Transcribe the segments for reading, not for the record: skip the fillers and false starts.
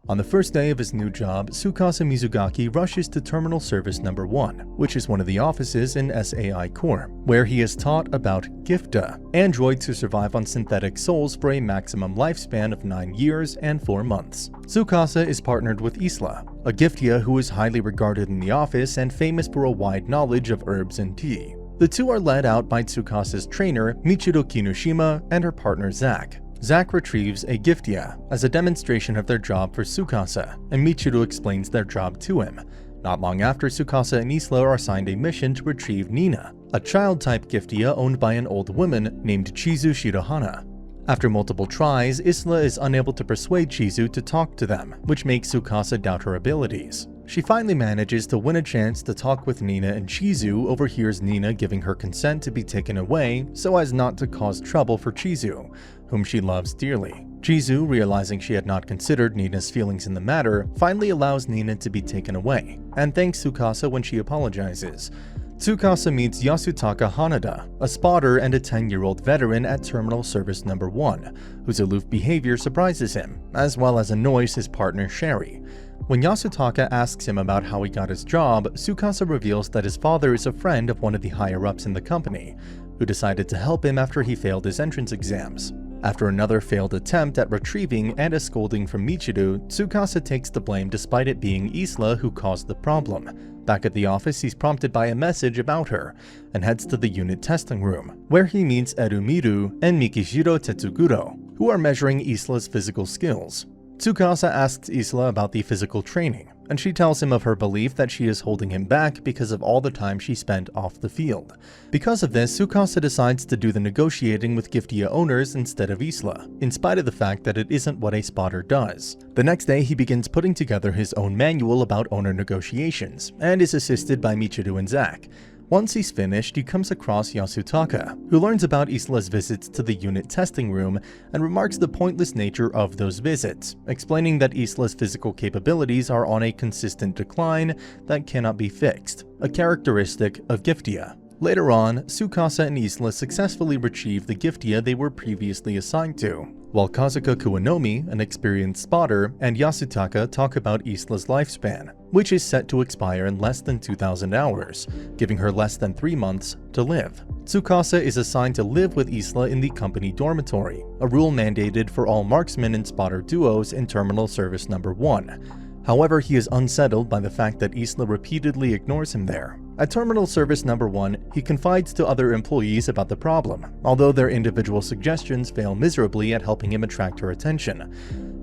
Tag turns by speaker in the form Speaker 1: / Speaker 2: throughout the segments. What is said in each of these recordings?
Speaker 1: On the first day of his new job, Tsukasa Mizugaki rushes to Terminal Service Number 1, which is one of the offices in SAI Core, where he is taught about Gifta, androids who survive on synthetic souls for a maximum lifespan of 9 years and 4 months. Tsukasa is partnered with Isla, a Giftia who is highly regarded in the office and famous for a wide knowledge of herbs and tea. The two are led out by Tsukasa's trainer, Michiru Kinushima, and her partner Zack. Zack retrieves a Giftia as a demonstration of their job for Tsukasa, and Michiru explains their job to him. Not long after, Tsukasa and Isla are assigned a mission to retrieve Nina, a child-type Giftia owned by an old woman named Chizu Shirahana. After multiple tries, Isla is unable to persuade Chizu to talk to them, which makes Tsukasa doubt her abilities. She finally manages to win a chance to talk with Nina, and Chizu overhears Nina giving her consent to be taken away so as not to cause trouble for Chizu, whom she loves dearly. Chizu, realizing she had not considered Nina's feelings in the matter, finally allows Nina to be taken away, and thanks Tsukasa when she apologizes. Tsukasa meets Yasutaka Hanada, a spotter and a 10-year-old veteran at Terminal Service Number 1, whose aloof behavior surprises him, as well as annoys his partner Sherry. When Yasutaka asks him about how he got his job, Tsukasa reveals that his father is a friend of one of the higher-ups in the company, who decided to help him after he failed his entrance exams. After another failed attempt at retrieving and a scolding from Michiru, Tsukasa takes the blame despite it being Isla who caused the problem. Back at the office, he's prompted by a message about her, and heads to the unit testing room, where he meets Erumiru and Mikishiro Tetsuguro, who are measuring Isla's physical skills. Tsukasa asks Isla about the physical training, and she tells him of her belief that she is holding him back because of all the time she spent off the field. Because of this, Tsukasa decides to do the negotiating with Giftia owners instead of Isla, in spite of the fact that it isn't what a spotter does. The next day, he begins putting together his own manual about owner negotiations, and is assisted by Michiru and Zack. Once he's finished, he comes across Yasutaka, who learns about Isla's visits to the unit testing room and remarks the pointless nature of those visits, explaining that Isla's physical capabilities are on a consistent decline that cannot be fixed, a characteristic of Giftia. Later on, Tsukasa and Isla successfully retrieve the Giftia they were previously assigned to, while Kazuka Kuwanomi, an experienced spotter, and Yasutaka talk about Isla's lifespan, which is set to expire in less than 2,000 hours, giving her less than 3 months to live. Tsukasa is assigned to live with Isla in the company dormitory, a rule mandated for all marksman and spotter duos in Terminal Service Number 1. However, he is unsettled by the fact that Isla repeatedly ignores him there. At Terminal Service Number 1, he confides to other employees about the problem, although their individual suggestions fail miserably at helping him attract her attention.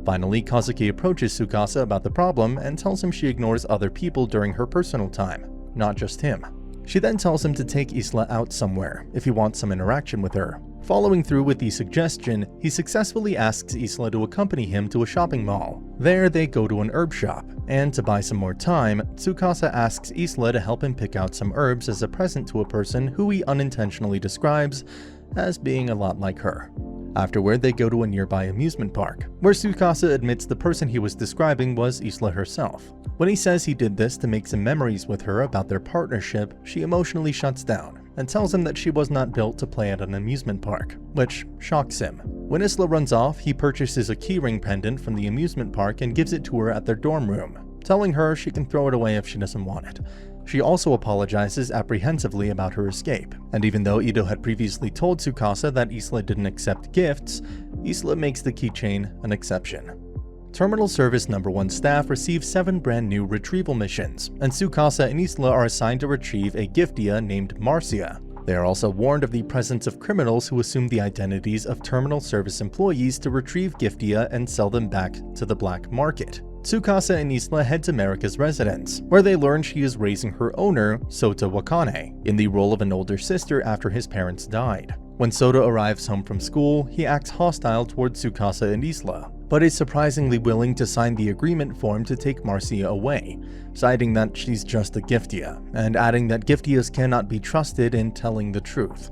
Speaker 1: Finally, Kazuki approaches Tsukasa about the problem and tells him she ignores other people during her personal time, not just him. She then tells him to take Isla out somewhere if he wants some interaction with her. Following through with the suggestion, he successfully asks Isla to accompany him to a shopping mall. There, they go to an herb shop, and to buy some more time, Tsukasa asks Isla to help him pick out some herbs as a present to a person who he unintentionally describes as being a lot like her. Afterward, they go to a nearby amusement park, where Tsukasa admits the person he was describing was Isla herself. When he says he did this to make some memories with her about their partnership, she emotionally shuts down and tells him that she was not built to play at an amusement park, which shocks him. When Isla runs off, he purchases a keyring pendant from the amusement park and gives it to her at their dorm room, telling her she can throw it away if she doesn't want it. She also apologizes apprehensively about her escape, and even though Ito had previously told Tsukasa that Isla didn't accept gifts, Isla makes the keychain an exception. Terminal Service Number 1 staff receive 7 brand new retrieval missions, and Tsukasa and Isla are assigned to retrieve a Giftia named Marcia. They are also warned of the presence of criminals who assume the identities of Terminal Service employees to retrieve Giftia and sell them back to the black market. Tsukasa and Isla head to Marika's residence, where they learn she is raising her owner, Sota Wakane, in the role of an older sister after his parents died. When Sota arrives home from school, he acts hostile towards Tsukasa and Isla, but is surprisingly willing to sign the agreement form to take Marcia away, citing that she's just a Giftia, and adding that Giftias cannot be trusted in telling the truth.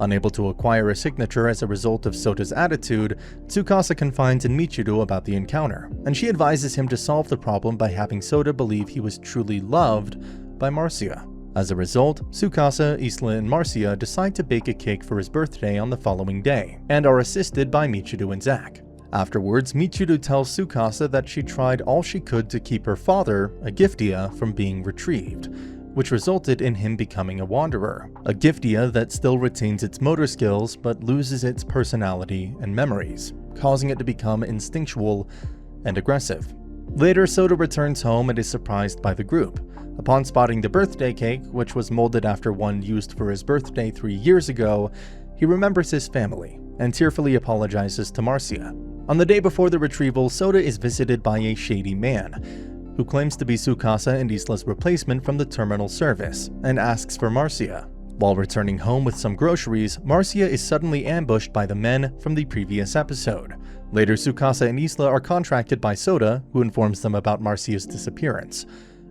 Speaker 1: Unable to acquire a signature as a result of Sota's attitude, Tsukasa confides in Michiru about the encounter, and she advises him to solve the problem by having Sota believe he was truly loved by Marcia. As a result, Tsukasa, Isla, and Marcia decide to bake a cake for his birthday on the following day, and are assisted by Michiru and Zack. Afterwards, Michiru tells Tsukasa that she tried all she could to keep her father, a Giftia, from being retrieved, which resulted in him becoming a wanderer, a Giftia that still retains its motor skills but loses its personality and memories, causing it to become instinctual and aggressive. Later, Soda returns home and is surprised by the group. Upon spotting the birthday cake, which was molded after one used for his birthday 3 years ago, he remembers his family and tearfully apologizes to Marcia. On the day before the retrieval, Soda is visited by a shady man who claims to be Tsukasa and Isla's replacement from the terminal service and asks for Marcia. While returning home with some groceries, Marcia is suddenly ambushed by the men from the previous episode. Later, Tsukasa and Isla are contracted by Soda, who informs them about Marcia's disappearance,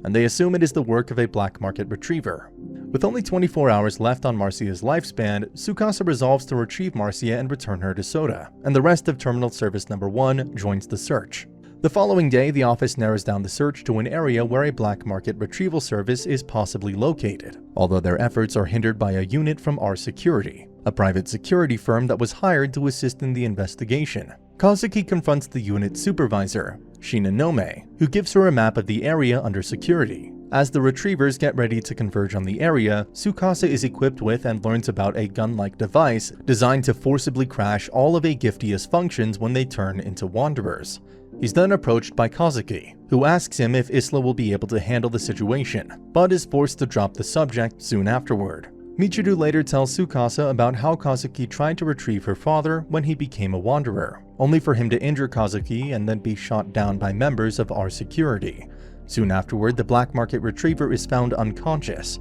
Speaker 1: and they assume it is the work of a black market retriever. With only 24 hours left on Marcia's lifespan, Tsukasa resolves to retrieve Marcia and return her to Soda, and the rest of Terminal Service Number 1 joins the search. The following day, the office narrows down the search to an area where a black market retrieval service is possibly located, although their efforts are hindered by a unit from R Security, a private security firm that was hired to assist in the investigation. Kazuki confronts the unit's supervisor, Shinonome, who gives her a map of the area under security. As the retrievers get ready to converge on the area, Tsukasa is equipped with and learns about a gun-like device designed to forcibly crash all of a Giftia's functions when they turn into wanderers. He's then approached by Kazuki, who asks him if Isla will be able to handle the situation, but is forced to drop the subject soon afterward. Michiru later tells Tsukasa about how Kazuki tried to retrieve her father when he became a wanderer, only for him to injure Kazuki and then be shot down by members of R Security. Soon afterward, the black market retriever is found unconscious,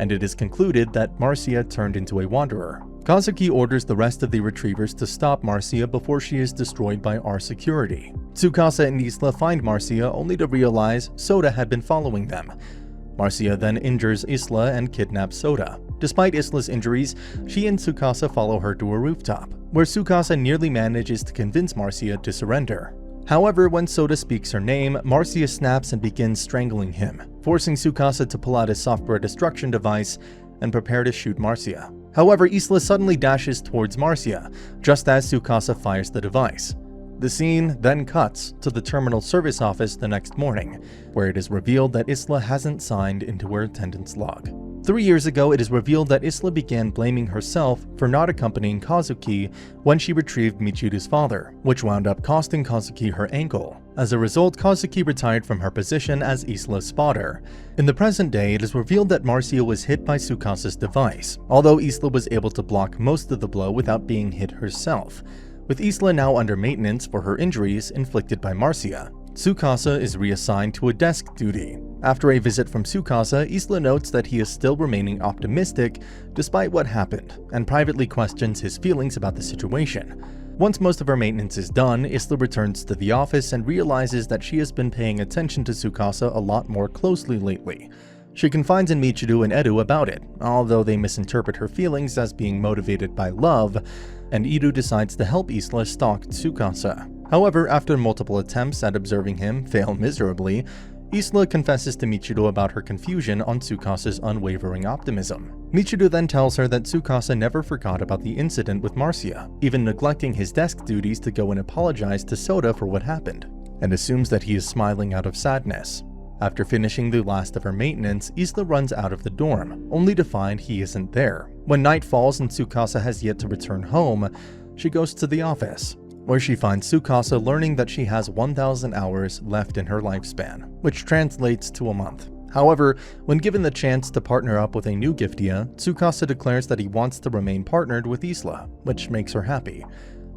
Speaker 1: and it is concluded that Marcia turned into a wanderer. Kazuki orders the rest of the retrievers to stop Marcia before she is destroyed by R Security. Tsukasa and Isla find Marcia only to realize Soda had been following them. Marcia then injures Isla and kidnaps Soda. Despite Isla's injuries, she and Tsukasa follow her to a rooftop, where Tsukasa nearly manages to convince Marcia to surrender. However, when Soda speaks her name, Marcia snaps and begins strangling him, forcing Tsukasa to pull out his software destruction device and prepare to shoot Marcia. However, Isla suddenly dashes towards Marcia, just as Tsukasa fires the device. The scene then cuts to the terminal service office the next morning, where it is revealed that Isla hasn't signed into her attendance log. 3 years ago, it is revealed that Isla began blaming herself for not accompanying Kazuki when she retrieved Michiru's father, which wound up costing Kazuki her ankle. As a result, Kazuki retired from her position as Isla's spotter. In the present day, it is revealed that Marcia was hit by Tsukasa's device, although Isla was able to block most of the blow without being hit herself. With Isla now under maintenance for her injuries inflicted by Marcia, Tsukasa is reassigned to a desk duty. After a visit from Tsukasa, Isla notes that he is still remaining optimistic despite what happened, and privately questions his feelings about the situation. Once most of her maintenance is done, Isla returns to the office and realizes that she has been paying attention to Tsukasa a lot more closely lately. She confides in Michiru and Edu about it, although they misinterpret her feelings as being motivated by love, and Edu decides to help Isla stalk Tsukasa. However, after multiple attempts at observing him fail miserably, Isla confesses to Michiru about her confusion on Tsukasa's unwavering optimism. Michiru then tells her that Tsukasa never forgot about the incident with Marcia, even neglecting his desk duties to go and apologize to Soda for what happened, and assumes that he is smiling out of sadness. After finishing the last of her maintenance, Isla runs out of the dorm, only to find he isn't there. When night falls and Tsukasa has yet to return home, she goes to the office, where she finds Tsukasa learning that she has 1,000 hours left in her lifespan, which translates to a month. However, when given the chance to partner up with a new Giftia, Tsukasa declares that he wants to remain partnered with Isla, which makes her happy.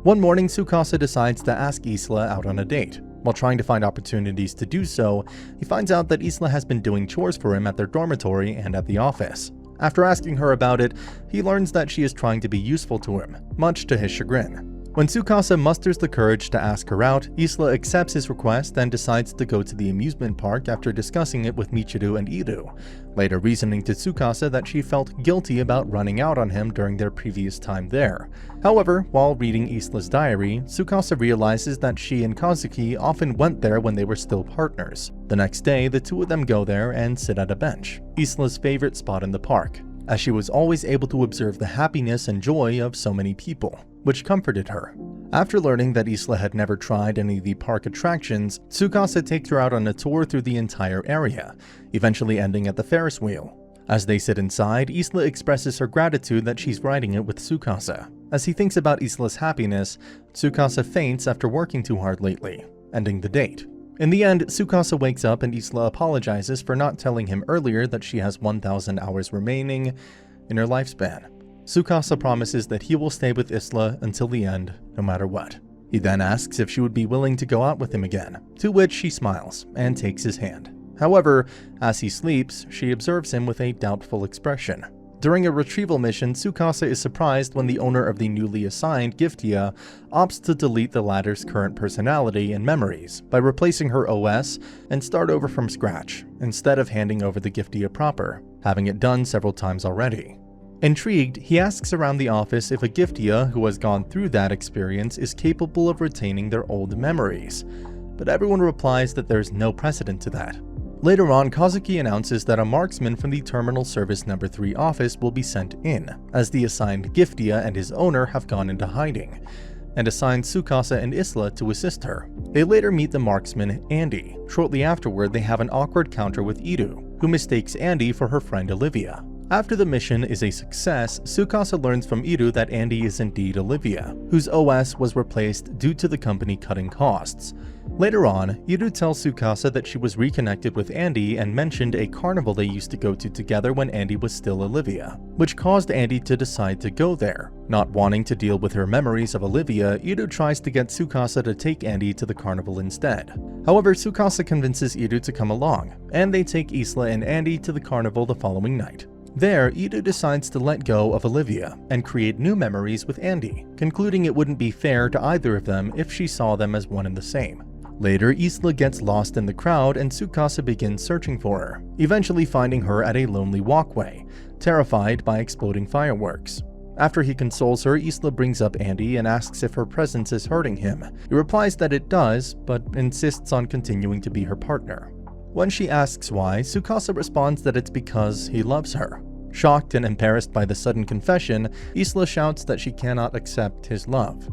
Speaker 1: One morning, Tsukasa decides to ask Isla out on a date. While trying to find opportunities to do so, he finds out that Isla has been doing chores for him at their dormitory and at the office. After asking her about it, he learns that she is trying to be useful to him, much to his chagrin. When Tsukasa musters the courage to ask her out, Isla accepts his request and decides to go to the amusement park after discussing it with Michiru and Iru, later reasoning to Tsukasa that she felt guilty about running out on him during their previous time there. However, while reading Isla's diary, Tsukasa realizes that she and Kazuki often went there when they were still partners. The next day, the two of them go there and sit at a bench, Isla's favorite spot in the park, as she was always able to observe the happiness and joy of so many people. which comforted her. After learning that Isla had never tried any of the park attractions, Tsukasa takes her out on a tour through the entire area, eventually ending at the Ferris wheel. As they sit inside, Isla expresses her gratitude that she's riding it with Tsukasa. As he thinks about Isla's happiness, Tsukasa faints after working too hard lately, ending the date. In the end, Tsukasa wakes up and Isla apologizes for not telling him earlier that she has 1,000 hours remaining in her lifespan. Tsukasa promises that he will stay with Isla until the end, no matter what. He then asks if she would be willing to go out with him again, to which she smiles and takes his hand. However, as he sleeps, she observes him with a doubtful expression. During a retrieval mission, Tsukasa is surprised when the owner of the newly assigned Giftia opts to delete the latter's current personality and memories by replacing her OS and start over from scratch, instead of handing over the Giftia proper, having it done several times already. Intrigued, he asks around the office if a Giftia who has gone through that experience is capable of retaining their old memories, but everyone replies that there's no precedent to that. Later on, Kazuki announces that a marksman from the Terminal Service No. 3 office will be sent in, as the assigned Giftia and his owner have gone into hiding, and assigns Tsukasa and Isla to assist her. They later meet the marksman, Andy. Shortly afterward, they have an awkward counter with Iru, who mistakes Andy for her friend Olivia. After the mission is a success, Tsukasa learns from Iru that Andy is indeed Olivia, whose OS was replaced due to the company cutting costs. Later on, Iru tells Tsukasa that she was reconnected with Andy and mentioned a carnival they used to go to together when Andy was still Olivia, which caused Andy to decide to go there. Not wanting to deal with her memories of Olivia, Iru tries to get Tsukasa to take Andy to the carnival instead. However, Tsukasa convinces Iru to come along, and they take Isla and Andy to the carnival the following night. There, Iru decides to let go of Olivia and create new memories with Andy, concluding it wouldn't be fair to either of them if she saw them as one and the same. Later, Isla gets lost in the crowd and Tsukasa begins searching for her, eventually finding her at a lonely walkway, terrified by exploding fireworks. After he consoles her, Isla brings up Andy and asks if her presence is hurting him. He replies that it does, but insists on continuing to be her partner. When she asks why, Tsukasa responds that it's because he loves her. Shocked and embarrassed by the sudden confession, Isla shouts that she cannot accept his love.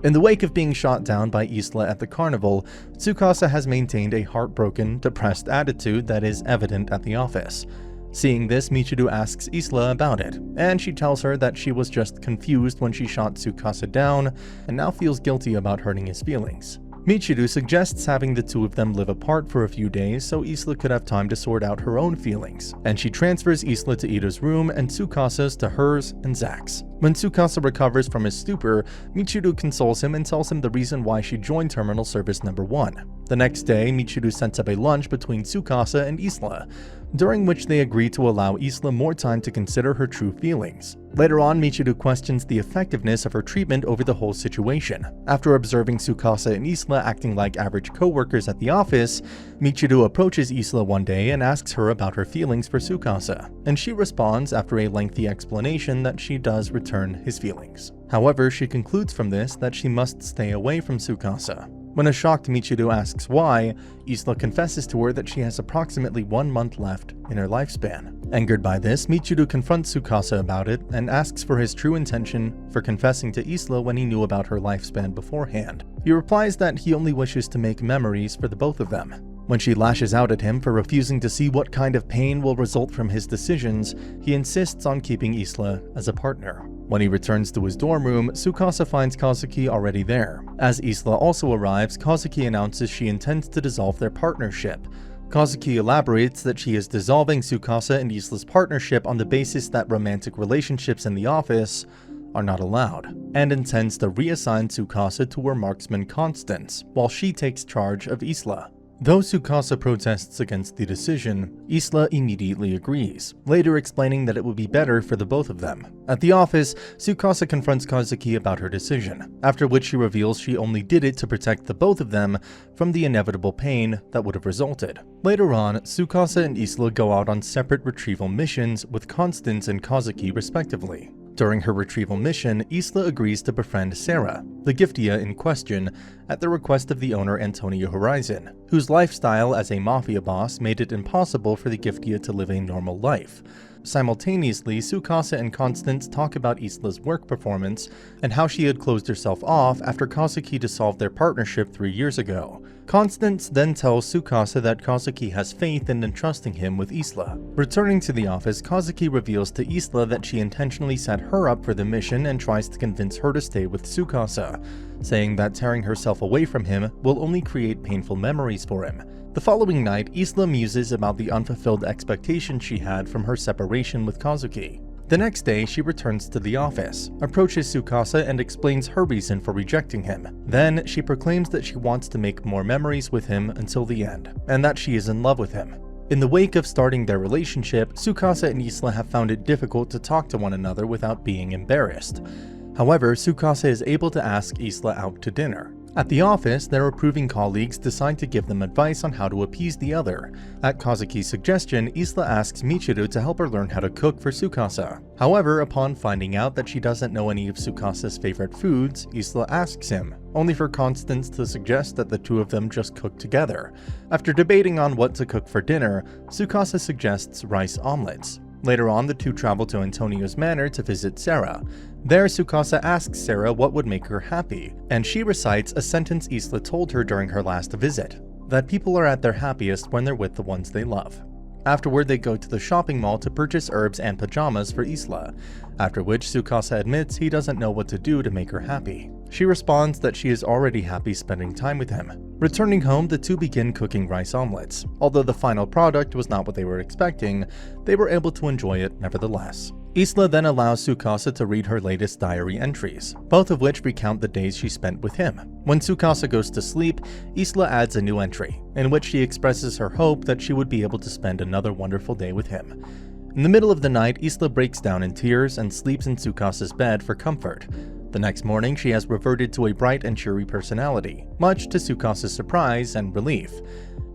Speaker 1: In the wake of being shot down by Isla at the carnival, Tsukasa has maintained a heartbroken, depressed attitude that is evident at the office. Seeing this, Michiru asks Isla about it, and she tells her that she was just confused when she shot Tsukasa down and now feels guilty about hurting his feelings. Michiru suggests having the two of them live apart for a few days so Isla could have time to sort out her own feelings, and she transfers Isla to Iru's room and Tsukasa's to hers and Zack's. When Tsukasa recovers from his stupor, Michiru consoles him and tells him the reason why she joined Terminal Service No. 1. The next day, Michiru sets up a lunch between Tsukasa and Isla, during which they agree to allow Isla more time to consider her true feelings. Later on, Michiru questions the effectiveness of her treatment over the whole situation. After observing Tsukasa and Isla acting like average co-workers at the office, Michiru approaches Isla one day and asks her about her feelings for Tsukasa, and she responds after a lengthy explanation that she does return his feelings. However, she concludes from this that she must stay away from Tsukasa. When a shocked Michiru asks why, Isla confesses to her that she has approximately 1 month left in her lifespan. Angered by this, Michiru confronts Tsukasa about it and asks for his true intention for confessing to Isla when he knew about her lifespan beforehand. He replies that he only wishes to make memories for the both of them. When she lashes out at him for refusing to see what kind of pain will result from his decisions, he insists on keeping Isla as a partner. When he returns to his dorm room, Tsukasa finds Kazuki already there. As Isla also arrives, Kazuki announces she intends to dissolve their partnership. Kazuki elaborates that she is dissolving Tsukasa and Isla's partnership on the basis that romantic relationships in the office are not allowed, and intends to reassign Tsukasa to her marksman Constance, while she takes charge of Isla. Though Tsukasa protests against the decision, Isla immediately agrees, later explaining that it would be better for the both of them. At the office, Tsukasa confronts Kazuki about her decision, after which she reveals she only did it to protect the both of them from the inevitable pain that would have resulted. Later on, Tsukasa and Isla go out on separate retrieval missions with Constance and Kazuki respectively. During her retrieval mission, Isla agrees to befriend Sarah, the Giftia in question, at the request of the owner Antonio Horizon, whose lifestyle as a mafia boss made it impossible for the Giftia to live a normal life. Simultaneously, Tsukasa and Constance talk about Isla's work performance and how she had closed herself off after Kazuki dissolved their partnership 3 years ago. Constance then tells Tsukasa that Kazuki has faith in entrusting him with Isla. Returning to the office, Kazuki reveals to Isla that she intentionally set her up for the mission and tries to convince her to stay with Tsukasa, saying that tearing herself away from him will only create painful memories for him. The following night, Isla muses about the unfulfilled expectations she had from her separation with Kazuki. The next day, she returns to the office, approaches Tsukasa and explains her reason for rejecting him. Then, she proclaims that she wants to make more memories with him until the end, and that she is in love with him. In the wake of starting their relationship, Tsukasa and Isla have found it difficult to talk to one another without being embarrassed. However, Tsukasa is able to ask Isla out to dinner. At the office, their approving colleagues decide to give them advice on how to appease the other. At Kazuki's suggestion, Isla asks Michiru to help her learn how to cook for Tsukasa. However, upon finding out that she doesn't know any of Tsukasa's favorite foods, Isla asks him, only for Constance to suggest that the two of them just cook together. After debating on what to cook for dinner, Tsukasa suggests rice omelets. Later on, the two travel to Antonio's manor to visit Sarah. There, Tsukasa asks Sarah what would make her happy, and she recites a sentence Isla told her during her last visit, that people are at their happiest when they're with the ones they love. Afterward, they go to the shopping mall to purchase herbs and pajamas for Isla, after which Tsukasa admits he doesn't know what to do to make her happy. She responds that she is already happy spending time with him. Returning home, the two begin cooking rice omelets. Although the final product was not what they were expecting, they were able to enjoy it nevertheless. Isla then allows Tsukasa to read her latest diary entries, both of which recount the days she spent with him. When Tsukasa goes to sleep, Isla adds a new entry, in which she expresses her hope that she would be able to spend another wonderful day with him. In the middle of the night, Isla breaks down in tears and sleeps in Tsukasa's bed for comfort. The next morning, she has reverted to a bright and cheery personality, much to Tsukasa's surprise and relief.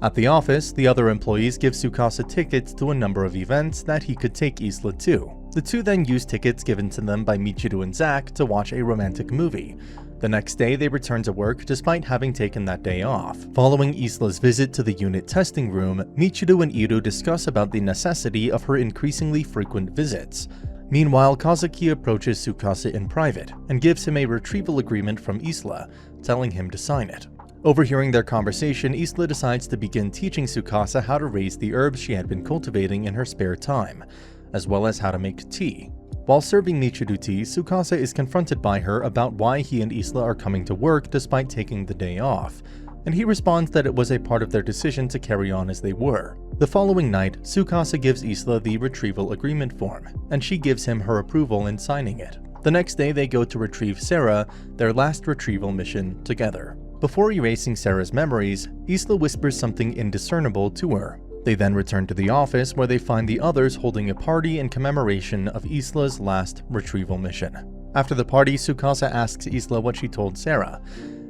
Speaker 1: At the office, the other employees give Tsukasa tickets to a number of events that he could take Isla to. The two then use tickets given to them by Michiru and Zack to watch a romantic movie. The next day, they return to work despite having taken that day off. Following Isla's visit to the unit testing room, Michiru and Iru discuss about the necessity of her increasingly frequent visits. Meanwhile, Kazuki approaches Tsukasa in private and gives him a retrieval agreement from Isla, telling him to sign it. Overhearing their conversation, Isla decides to begin teaching Tsukasa how to raise the herbs she had been cultivating in her spare time, as well as how to make tea. While serving Michiru tea, Tsukasa is confronted by her about why he and Isla are coming to work despite taking the day off, and he responds that it was a part of their decision to carry on as they were. The following night, Tsukasa gives Isla the retrieval agreement form, and she gives him her approval in signing it. The next day, they go to retrieve Sarah, their last retrieval mission together. Before erasing Sarah's memories, Isla whispers something indiscernible to her. They then return to the office where they find the others holding a party in commemoration of Isla's last retrieval mission. After the party, Tsukasa asks Isla what she told Sarah,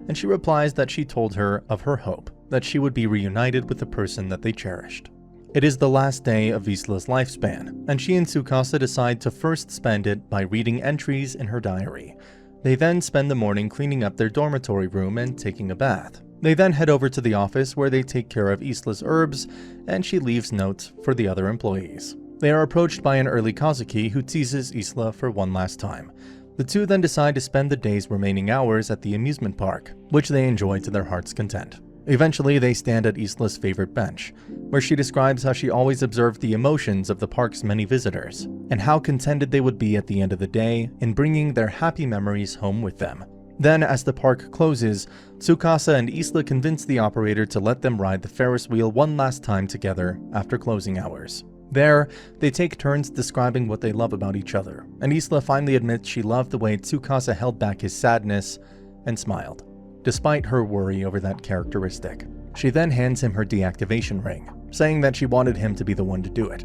Speaker 1: and she replies that she told her of her hope that she would be reunited with the person that they cherished. It is the last day of Isla's lifespan, and she and Tsukasa decide to first spend it by reading entries in her diary. They then spend the morning cleaning up their dormitory room and taking a bath. They then head over to the office where they take care of Isla's herbs, and she leaves notes for the other employees. They are approached by an early Kazuki who teases Isla for one last time. The two then decide to spend the day's remaining hours at the amusement park, which they enjoy to their heart's content. Eventually, they stand at Isla's favorite bench, where she describes how she always observed the emotions of the park's many visitors, and how contented they would be at the end of the day in bringing their happy memories home with them. Then, as the park closes, Tsukasa and Isla convince the operator to let them ride the Ferris wheel one last time together after closing hours. There, they take turns describing what they love about each other, and Isla finally admits she loved the way Tsukasa held back his sadness and smiled, despite her worry over that characteristic. She then hands him her deactivation ring, saying that she wanted him to be the one to do it.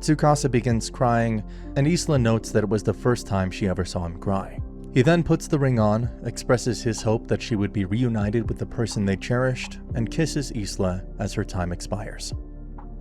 Speaker 1: Tsukasa begins crying, and Isla notes that it was the first time she ever saw him cry. He then puts the ring on, expresses his hope that she would be reunited with the person they cherished, and kisses Isla as her time expires.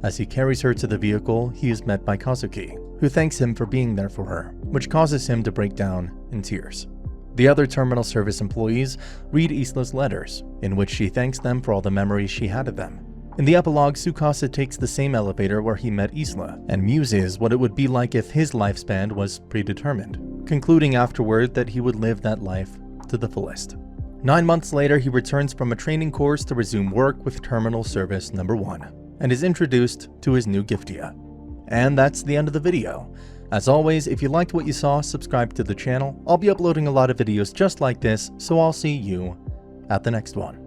Speaker 1: As he carries her to the vehicle, he is met by Kazuki, who thanks him for being there for her, which causes him to break down in tears. The other terminal service employees read Isla's letters, in which she thanks them for all the memories she had of them. In the epilogue, Tsukasa takes the same elevator where he met Isla and muses what it would be like if his lifespan was predetermined, concluding afterward that he would live that life to the fullest. 9 months later, he returns from a training course to resume work with Terminal Service Number 1 and is introduced to his new Giftia. And that's the end of the video. As always, if you liked what you saw, subscribe to the channel. I'll be uploading a lot of videos just like this, so I'll see you at the next one.